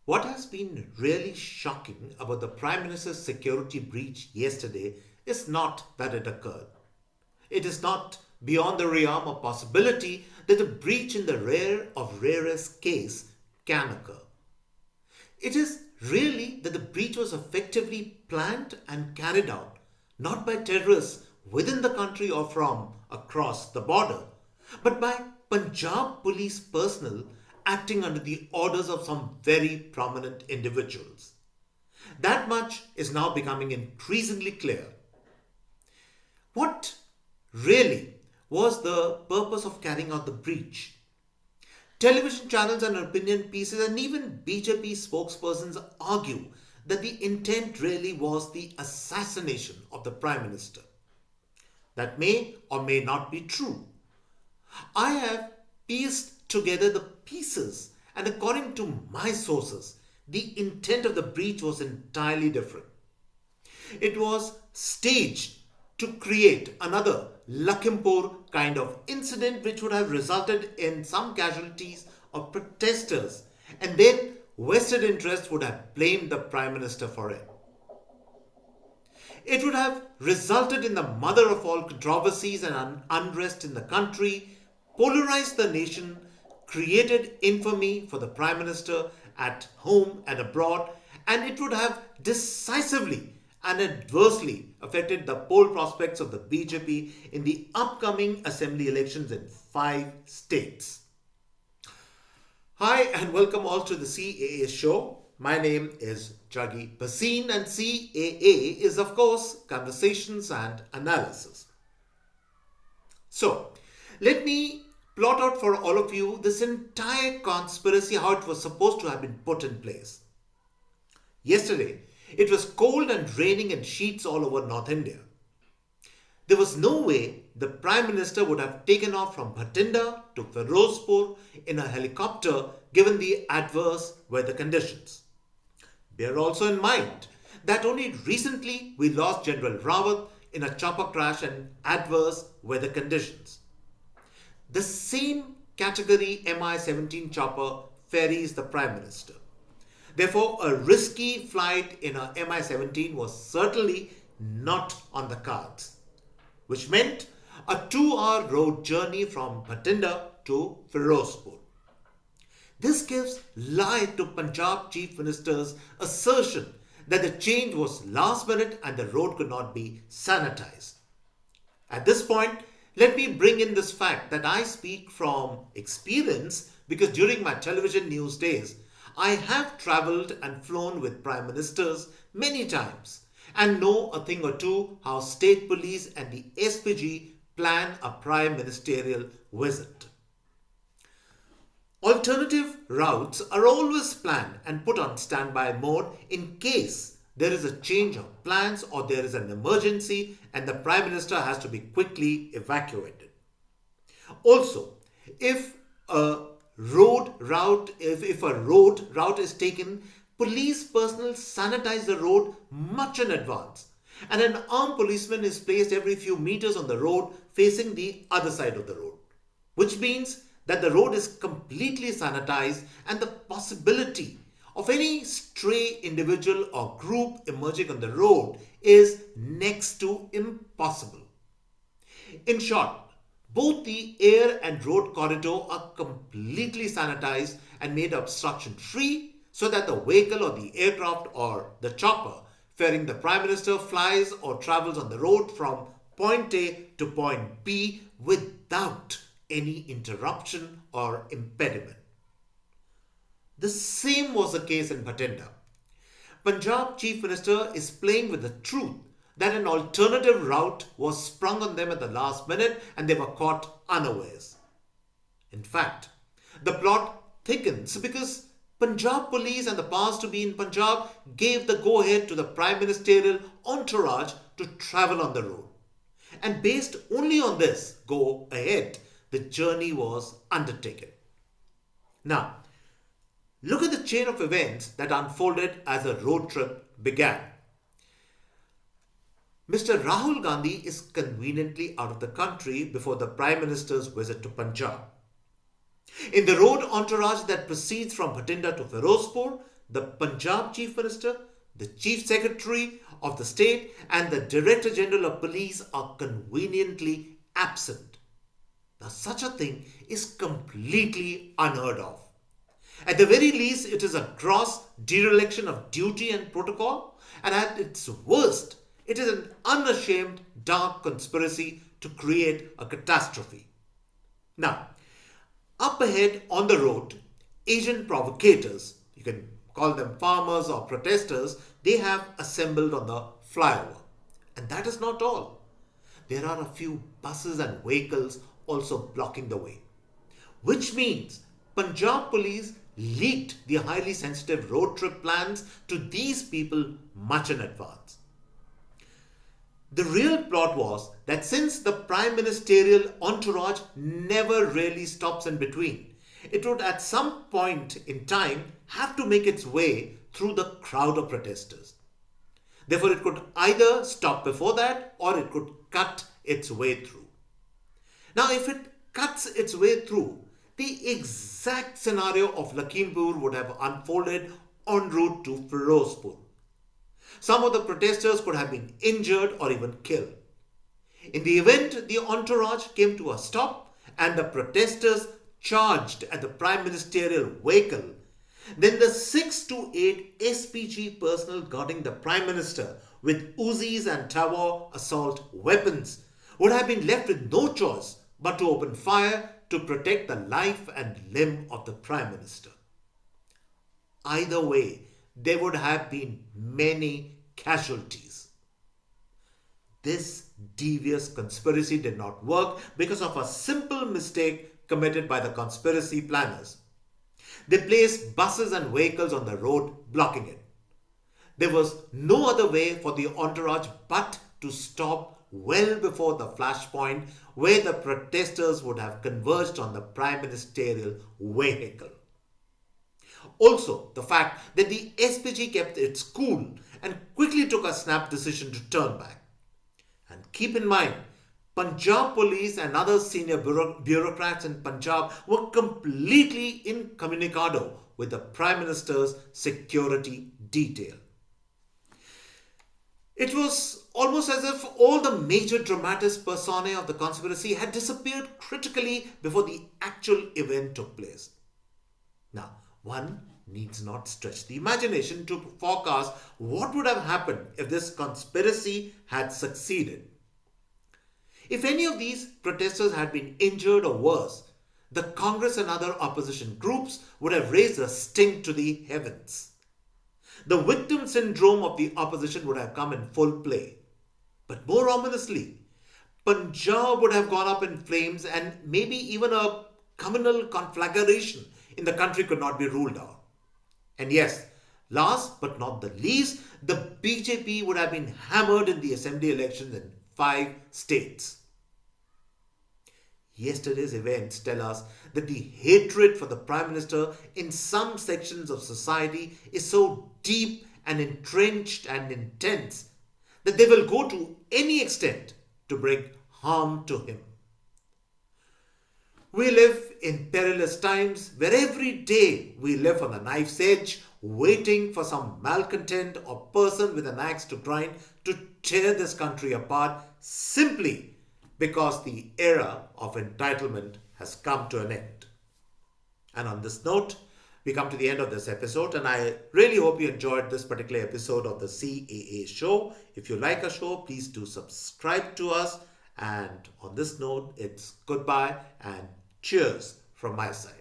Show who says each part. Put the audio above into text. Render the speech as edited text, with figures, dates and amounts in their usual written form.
Speaker 1: What has been really shocking about the Prime Minister's security breach yesterday is not that it occurred. It is not beyond the realm of possibility that a breach in the rare of rarest case can occur. It is really that the breach was effectively planned and carried out not by terrorists within the country or from across the border, but by Punjab police personnel acting under the orders of some very prominent individuals. That much is now becoming increasingly clear. What really was the purpose of carrying out the breach? Television channels and opinion pieces and even BJP spokespersons argue that the intent really was the assassination of the Prime Minister. That may or may not be true. I have pieced together the pieces, and according to my sources, the intent of the breach was entirely different. It was staged to create another Lakhimpur kind of incident which would have resulted in some casualties of protesters, and then vested interests would have blamed the Prime Minister for it. It would have resulted in the mother of all controversies and unrest in the country, polarized the nation, created infamy for the Prime Minister at home and abroad, and it would have decisively and adversely affected the poll prospects of the BJP in the upcoming assembly elections in 5 states. Hi, and welcome all to the CAA show. My name is Juggi Bhasin, and CAA is, of course, conversations and analysis. So, let me plot out for all of you this entire conspiracy, how it was supposed to have been put in place. Yesterday, it was cold and raining in sheets all over North India. There was no way the Prime Minister would have taken off from Bhatinda to Firozpur in a helicopter given the adverse weather conditions. Bear also in mind that only recently we lost General Rawat in a chopper crash and adverse weather conditions. The same category Mi-17 chopper ferries the Prime Minister. Therefore, a risky flight in a Mi-17 was certainly not on the cards, which meant a 2-hour road journey from Bhatinda to Firozpur. This gives lie to Punjab Chief Minister's assertion that the change was last minute and the road could not be sanitized. At this point, let me bring in this fact that I speak from experience because during my television news days, I have travelled and flown with Prime Ministers many times and know a thing or two how State Police and the SPG plan a Prime Ministerial visit. Alternative routes are always planned and put on standby mode in case there is a change of plans or there is an emergency and the Prime Minister has to be quickly evacuated. Also, if a road route is taken, police personnel sanitize the road much in advance, and an armed policeman is placed every few meters on the road facing the other side of the road, which means that the road is completely sanitized and the possibility of any stray individual or group emerging on the road is next to impossible. In short, both the air and road corridor are completely sanitized and made obstruction free so that the vehicle or the aircraft or the chopper ferrying the Prime Minister flies or travels on the road from point A to point B without any interruption or impediment. The same was the case in Bhatinda. Punjab Chief Minister is playing with the truth that an alternative route was sprung on them at the last minute and they were caught unawares. In fact, the plot thickens because Punjab police and the powers to be in Punjab gave the go-ahead to the Prime Ministerial entourage to travel on the road. And based only on this go-ahead, the journey was undertaken. Now, look at the chain of events that unfolded as the road trip began. Mr. Rahul Gandhi is conveniently out of the country before the Prime Minister's visit to Punjab. In the road entourage that proceeds from Bhatinda to Firozpur, the Punjab Chief Minister, the Chief Secretary of the state, and the Director General of Police are conveniently absent. Now, such a thing is completely unheard of. At the very least, it is a gross dereliction of duty and protocol, and at its worst, it is an unashamed dark conspiracy to create a catastrophe. Now, up ahead on the road, Asian provocators, you can call them farmers or protesters, they have assembled on the flyover. And that is not all. There are a few buses and vehicles also blocking the way, which means Punjab police leaked the highly sensitive road trip plans to these people much in advance. The real plot was that since the prime ministerial entourage never really stops in between, it would at some point in time have to make its way through the crowd of protesters. Therefore, it could either stop before that or it could cut its way through. Now, if it cuts its way through, the exact scenario of Lakhimpur would have unfolded en route to Firozpur. Some of the protesters could have been injured or even killed. In the event, the entourage came to a stop and the protesters charged at the prime ministerial vehicle, then the 6 to 8 SPG personnel guarding the prime minister with Uzis and Tower assault weapons would have been left with no choice but to open fire to protect the life and limb of the prime minister. Either way, there would have been many casualties. This devious conspiracy did not work because of a simple mistake committed by the conspiracy planners. They placed buses and vehicles on the road, blocking it. There was no other way for the entourage but to stop well before the flashpoint where the protesters would have converged on the prime ministerial vehicle. Also, the fact that the SPG kept its cool and quickly took a snap decision to turn back. And keep in mind, Punjab police and other senior bureaucrats in Punjab were completely incommunicado with the Prime Minister's security detail. It was almost as if all the major dramatis personae of the conspiracy had disappeared critically before the actual event took place. Now, one needs not stretch the imagination to forecast what would have happened if this conspiracy had succeeded. If any of these protesters had been injured or worse, the Congress and other opposition groups would have raised a stink to the heavens. The victim syndrome of the opposition would have come in full play. But more ominously, Punjab would have gone up in flames and maybe even a communal conflagration in the country could not be ruled out. And yes, last but not the least, the BJP would have been hammered in the assembly elections in 5 states. Yesterday's events tell us that the hatred for the Prime Minister in some sections of society is so deep and entrenched and intense that they will go to any extent to bring harm to him. We live in perilous times where every day we live on the knife's edge, waiting for some malcontent or person with an axe to grind to tear this country apart simply because the era of entitlement has come to an end. And on this note, we come to the end of this episode, and I really hope you enjoyed this particular episode of the CAA show. If you like our show, please do subscribe to us. And on this note, it's goodbye and cheers from my side.